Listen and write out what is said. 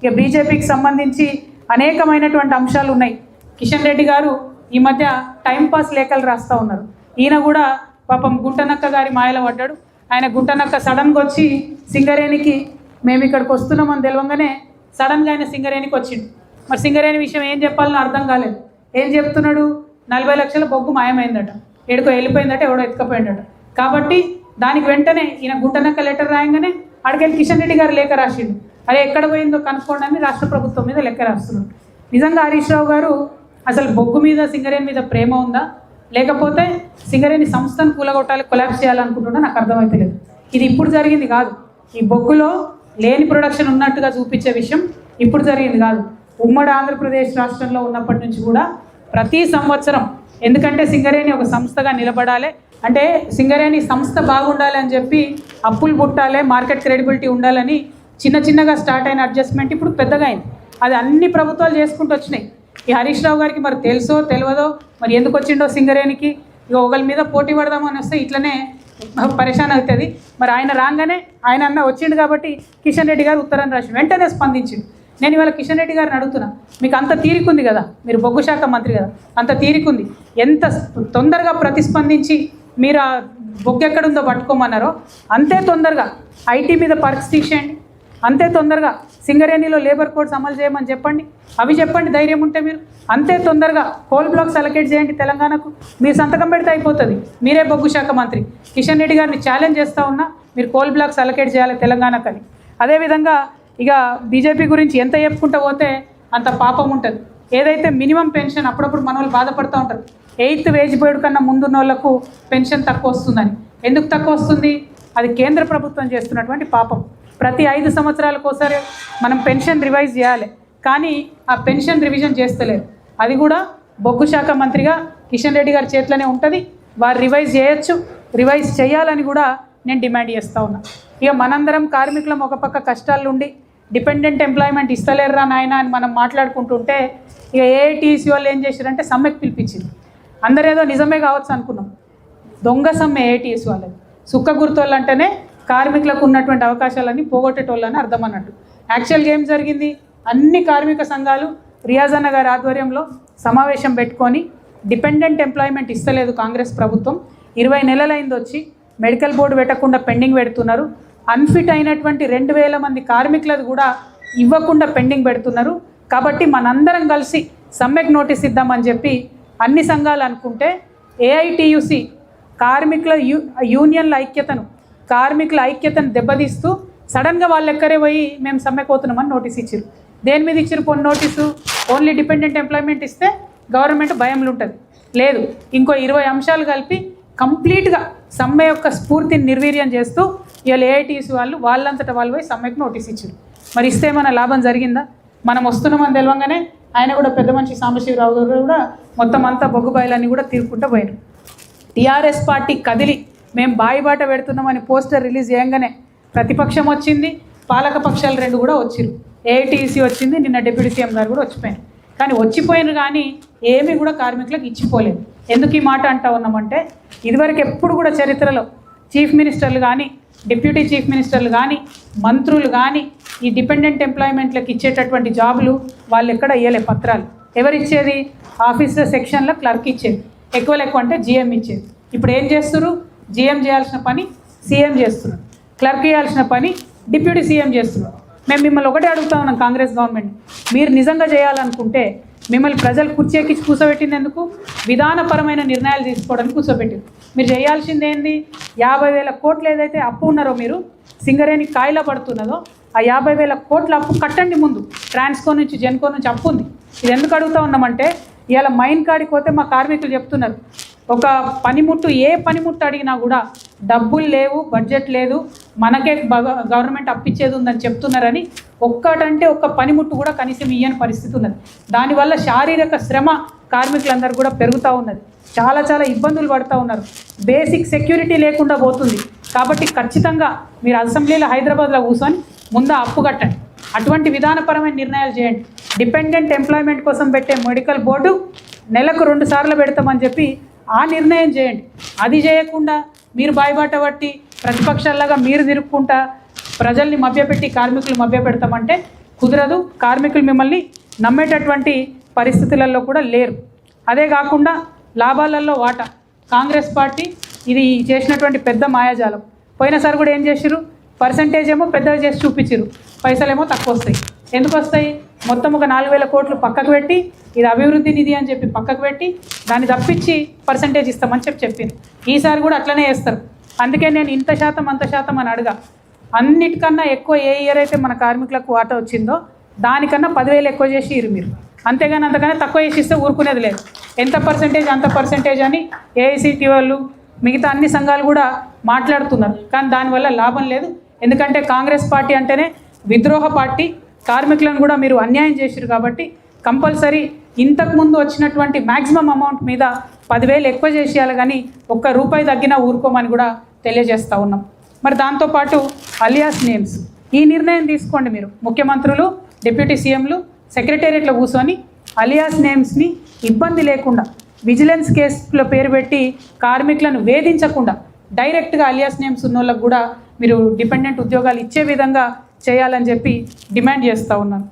ఇక బీజేపీకి సంబంధించి అనేకమైనటువంటి అంశాలు ఉన్నాయి. కిషన్ రెడ్డి గారు ఈ మధ్య టైంపాస్ లేఖలు రాస్తూ ఉన్నారు. ఈయన కూడా పాపం గుంటనక్క గారి మాయలో పడ్డాడు. ఆయన గుంటనక్క సడన్గా వచ్చి సింగరేణికి మేము ఇక్కడికి వస్తున్నామని తెలియగానే సడన్గా ఆయన సింగరేణికి వచ్చిండు. మరి సింగరేణి విషయం ఏం చెప్పాలని అర్థం కాలేదు. ఏం చెప్తున్నాడు, 40 లక్షల బొగ్గు మాయమైందట, ఎడుకో వెళ్ళిపోయిందట, ఎవడో ఎత్తుకపోయిందట. కాబట్టి దానికి వెంటనే ఈయన గుంటనక్క లెటర్ రాయంగానే అడిగేది కిషన్ రెడ్డి గారు లేఖ రాసిండు. అదే ఎక్కడ పోయిందో కనుక్కోండి అని రాష్ట్ర ప్రభుత్వం మీద లెక్క రాస్తున్నాడు. నిజంగా హరీష్ రావు గారు అసలు బొగ్గు మీద సింగరేణి మీద ప్రేమ ఉందా, లేకపోతే సింగరేణి సంస్థను కూలగొట్టాలి, కొలాప్స్ చేయాలనుకుంటున్నా నాకు అర్థమైతే లేదు. ఇది ఇప్పుడు జరిగింది కాదు. ఈ బొగ్గులో లేని ప్రొడక్షన్ ఉన్నట్టుగా చూపించే విషయం ఇప్పుడు జరిగింది కాదు. ఉమ్మడి ఆంధ్రప్రదేశ్ రాష్ట్రంలో ఉన్నప్పటి నుంచి కూడా ప్రతి సంవత్సరం, ఎందుకంటే సింగరేణి ఒక సంస్థగా నిలబడాలి అంటే సింగరేణి సంస్థ బాగుండాలి అని చెప్పి అప్పులు పుట్టాలి, మార్కెట్ క్రెడిబిలిటీ ఉండాలని చిన్నగా స్టార్ట్ అయిన అడ్జస్ట్మెంట్ ఇప్పుడు పెద్దగా అయింది. అది అన్ని ప్రభుత్వాలు చేసుకుంటూ వచ్చినాయి. ఈ హరీష్ రావు గారికి మరి తెలుసో తెలియదో మరి ఎందుకు వచ్చిండో సింగరేణికి, ఇక ఒకరి మీద పోటీ పడదామని వస్తే ఇట్లనే పరేషాన్ అవుతుంది. మరి ఆయన రాగానే ఆయన అన్న వచ్చిండు కాబట్టి కిషన్ రెడ్డి గారు ఉత్తరం రాసి వెంటనే స్పందించిండు. నేను ఇవాళ కిషన్ రెడ్డి గారిని అడుగుతున్నా, మీకు అంత తీరికుంది కదా, మీరు బొగ్గు శాఖ మంత్రి కదా, అంత తీరికుంది, ఎంత తొందరగా ప్రతిస్పందించి మీరు ఆ బొగ్గు ఎక్కడుందో పట్టుకోమన్నారో అంతే తొందరగా ఐటీ మీద పర్క్స్ తీసేయండి, అంతే తొందరగా సింగరేణిలో లేబర్ కోడ్స్ అమలు చేయమని చెప్పండి, అవి చెప్పండి ధైర్యం ఉంటే మీరు. అంతే తొందరగా కోల్ బ్లాక్స్ అలొకేట్ చేయండి తెలంగాణకు, మీరు సంతకం పెడితే అయిపోతుంది. మీరే బొగ్గు శాఖ మంత్రి కిషన్ రెడ్డి గారిని ఛాలెంజ్ చేస్తూ ఉన్నా, మీరు కోల్ బ్లాక్స్ అలొకేట్ చేయాలి తెలంగాణకు అని. అదేవిధంగా ఇక బీజేపీ గురించి ఎంత చెప్పుకుంటూ పోతే అంత పాపం ఉంటుంది. ఏదైతే మినిమం పెన్షన్ అప్పుడప్పుడు మన వాళ్ళు బాధపడుతూ ఉంటారు, 8th వేజ్ బోర్డు కన్నా ముందున్న వాళ్ళకు పెన్షన్ తక్కువ వస్తుందని. ఎందుకు తక్కువ వస్తుంది? అది కేంద్ర ప్రభుత్వం చేస్తున్నటువంటి పాపం. ప్రతి 5 సంవత్సరాలకోసారి మనం పెన్షన్ రివైజ్ చేయాలి, కానీ ఆ పెన్షన్ రివిజన్ చేస్తలేరు. అది కూడా బొగ్గు శాఖ మంత్రిగా కిషన్ రెడ్డి గారి చేతిలోనే ఉంటుంది. వారు రివైజ్ చేయొచ్చు, రివైజ్ చేయాలని కూడా నేను డిమాండ్ చేస్తూ ఉన్నా. ఇక మనందరం కార్మికులం ఒక పక్క కష్టాలు ఉండి డిపెండెంట్ ఎంప్లాయ్మెంట్ ఇస్తలేరురా నాయన అని మనం మాట్లాడుకుంటుంటే ఇక ఏఐటీసీ వాళ్ళు ఏం చేశారంటే సమ్మెకు పిలిపించింది. అందరేదో నిజమే కావచ్చు అనుకున్నాం, దొంగ సమ్మె ఏఐటీసీ వాళ్ళది. సుక్క గుర్తోళ్ళు అంటేనే కార్మికులకు ఉన్నటువంటి అవకాశాలన్నీ పోగొట్టేటోళ్ళని అర్థం అన్నట్టు. యాక్చువల్గా ఏం జరిగింది, అన్ని కార్మిక సంఘాలు రియాజ్ అన్న గారి ఆధ్వర్యంలో సమావేశం పెట్టుకొని డిపెండెంట్ ఎంప్లాయ్మెంట్ ఇస్తలేదు కాంగ్రెస్ ప్రభుత్వం, 20 నెలలైంది వచ్చి, మెడికల్ బోర్డు పెట్టకుండా పెండింగ్ పెడుతున్నారు, అన్ఫిట్ అయినటువంటి 2000 మంది కార్మికులది కూడా ఇవ్వకుండా పెండింగ్ పెడుతున్నారు. కాబట్టి మనందరం కలిసి సమ్మెకు నోటీస్ ఇద్దామని చెప్పి అన్ని సంఘాలు అనుకుంటే ఏఐటీయూసీ కార్మికుల యూనియన్ల ఐక్యతను, కార్మికుల ఐక్యతను దెబ్బతీస్తూ సడన్గా వాళ్ళు ఎక్కరే పోయి మేము సమ్మెకోతున్నామని నోటీస్ ఇచ్చారు. దేని మీద ఇచ్చారు కొన్ని నోటీసు? ఓన్లీ డిపెండెంట్ ఎంప్లాయ్మెంట్ ఇస్తే గవర్నమెంట్ భయంలో ఉంటుంది, లేదు ఇంకో 20 అంశాలు కలిపి కంప్లీట్గా సమ్మె యొక్క స్ఫూర్తిని నిర్వీర్యం చేస్తూ ఇవాళ ఏఐటీసీ వాళ్ళు వాళ్ళంతటా వాళ్ళు పోయి సమ్మెకు నోటీస్ ఇచ్చారు. మరి ఇస్తే మన లాభం జరిగిందా? మనం వస్తున్నామని తెలియంగానే ఆయన కూడా పెద్ద మనిషి సాంబశివరావు గారు కూడా మొత్తం అంతా బొగ్గు బాయిలన్నీ కూడా తీరుకుంటూ పోయారు. టీఆర్ఎస్ పార్టీ కదిలి మేము బాయిబాట పెడుతున్నామని పోస్టర్ రిలీజ్ చేయగానే ప్రతిపక్షం వచ్చింది, పాలక పక్షాలు 2 కూడా వచ్చిరు. ఏఐటీసీ వచ్చింది, నిన్న డిప్యూటీ సీఎం గారు కూడా వచ్చిపోయారు. కానీ వచ్చిపోయినారు కానీ ఏమీ కూడా కార్మికులకు ఇచ్చిపోలేదు. ఎందుకు ఈ మాట అంటా ఉన్నామంటే ఇదివరకు ఎప్పుడు కూడా చరిత్రలో చీఫ్ మినిస్టర్లు కానీ, డిప్యూటీ చీఫ్ మినిస్టర్లు కానీ, మంత్రులు కానీ ఈ డిపెండెంట్ ఎంప్లాయ్మెంట్లకు ఇచ్చేటటువంటి జాబులు వాళ్ళు ఎక్కడ ఇవ్వలే పత్రాలు. ఎవరిచ్చేది? ఆఫీసర్ సెక్షన్లో క్లర్క్ ఇచ్చేది, ఎక్కువ అంటే జీఎం ఇచ్చేది. ఇప్పుడు ఏం చేస్తున్నారు? జీఎం చేయాల్సిన పని సీఎం చేస్తున్నారు, క్లర్క్ చేయాల్సిన పని డిప్యూటీ సీఎం చేస్తున్నారు. మేము మిమ్మల్ని ఒకటే అడుగుతా ఉన్నాం, కాంగ్రెస్ గవర్నమెంట్ మీరు నిజంగా చేయాలనుకుంటే మిమ్మల్ని ప్రజలు కుర్చీ ఎక్కించి కూర్చోబెట్టింది ఎందుకు? విధానపరమైన నిర్ణయాలు తీసుకోవడానికి కూర్చోబెట్టింది. మీరు చేయాల్సింది ఏంది? 50,000 కోట్లు ఏదైతే అప్పు ఉన్నారో మీరు సింగరేణి కాయిలా పడుతున్నదో ఆ 50,000 కోట్ల అప్పు కట్టండి ముందు. ట్రాన్స్కో నుంచి జెన్కో నుంచి అప్పు ఉంది. ఇది ఎందుకు అడుగుతూ ఉన్నామంటే ఇవాళ మైన్ కాడికి పోతే మా కార్మికులు చెప్తున్నారు, ఒక పనిముట్టు ఏ పనిముట్టు అడిగినా కూడా డబ్బులు లేవు, బడ్జెట్ లేదు, మనకే గవర్నమెంట్ అప్పిచ్చేది ఉందని చెప్తున్నారని ఒక్కటంటే ఒక్క పనిముట్టు కూడా కనీసం ఇయ్యని పరిస్థితి ఉన్నది. దానివల్ల శారీరక శ్రమ కార్మికులందరూ కూడా పెరుగుతూ ఉన్నది, చాలా ఇబ్బందులు పడుతూ ఉన్నారు, బేసిక్ సెక్యూరిటీ లేకుండా పోతుంది. కాబట్టి ఖచ్చితంగా మీరు అసెంబ్లీలో హైదరాబాద్లో కూర్చొని ముందు అప్పు కట్టండి, అటువంటి విధానపరమైన నిర్ణయాలు చేయండి. డిపెండెంట్ ఎంప్లాయ్మెంట్ కోసం పెట్టే మెడికల్ బోర్డు నెలకు 2 సార్లు పెడతామని చెప్పి ఆ నిర్ణయం చేయండి. అది చేయకుండా మీరు బాయిబాట పట్టి ప్రతిపక్షాల్లాగా మీరు తిరుక్కుంటా ప్రజల్ని మభ్యపెట్టి కార్మికులు మభ్యపెడతామంటే కుదరదు. కార్మికులు మిమ్మల్ని నమ్మేటటువంటి పరిస్థితులలో కూడా లేరు. అదే కాకుండా లాభాలలో వాటా కాంగ్రెస్ పార్టీ ఇది చేసినటువంటి పెద్ద మాయాజాలం. పోయినసారి కూడా ఏం చేసిరు, పర్సంటేజ్ ఏమో పెద్దగా చేసి చూపించారు, పైసలేమో తక్కువ వస్తాయి. ఎందుకు వస్తాయి? మొత్తం ఒక 4,000 కోట్లు పక్కకు పెట్టి ఇది అభివృద్ధి నిధి అని చెప్పి పక్కకు పెట్టి దాన్ని తప్పించి పర్సంటేజ్ ఇస్తామని చెప్పింది. ఈసారి కూడా అట్లనే చేస్తారు. అందుకే నేను ఇంత శాతం అంత శాతం అని అడగా. అన్నిటికన్నా ఎక్కువ ఏ ఇయర్ అయితే మన కార్మికులకు వాటా వచ్చిందో దానికన్నా 10,000 ఎక్కువ చేసి ఇరు మీరు. అంతేగాని అంతకన్నా తక్కువ చేసి ఇస్తే ఊరుకునేది లేదు. ఎంత పర్సంటేజ్ అంత పర్సంటేజ్ అని ఏఐసిటి వాళ్ళు మిగతా అన్ని సంఘాలు కూడా మాట్లాడుతున్నారు. కానీ దానివల్ల లాభం లేదు. ఎందుకంటే కాంగ్రెస్ పార్టీ అంటేనే విద్రోహ పార్టీ. కార్మికులను కూడా మీరు అన్యాయం చేసిరు కాబట్టి కంపల్సరీ ఇంతకుముందు వచ్చినటువంటి మ్యాక్సిమం అమౌంట్ మీద 10,000 ఎక్కువ చేసేయాలి, కానీ ₹1 తగ్గినా ఊరుకోమని కూడా తెలియజేస్తూ ఉన్నాం. మరి దాంతోపాటు అలియాస్ నేమ్స్ ఈ నిర్ణయం తీసుకోండి. మీరు ముఖ్యమంత్రులు, డిప్యూటీ సీఎంలు సెక్రటేరియట్లో కూర్చొని అలియాస్ నేమ్స్ని ఇబ్బంది లేకుండా విజిలెన్స్ కేసులో పేరు పెట్టి కార్మికులను వేధించకుండా డైరెక్ట్గా అలియాస్ నేమ్స్ ఉన్న వాళ్ళకు కూడా మీరు డిపెండెంట్ ఉద్యోగాలు ఇచ్చే విధంగా చేయాలని చెప్పి డిమాండ్ చేస్తూ ఉన్నాను.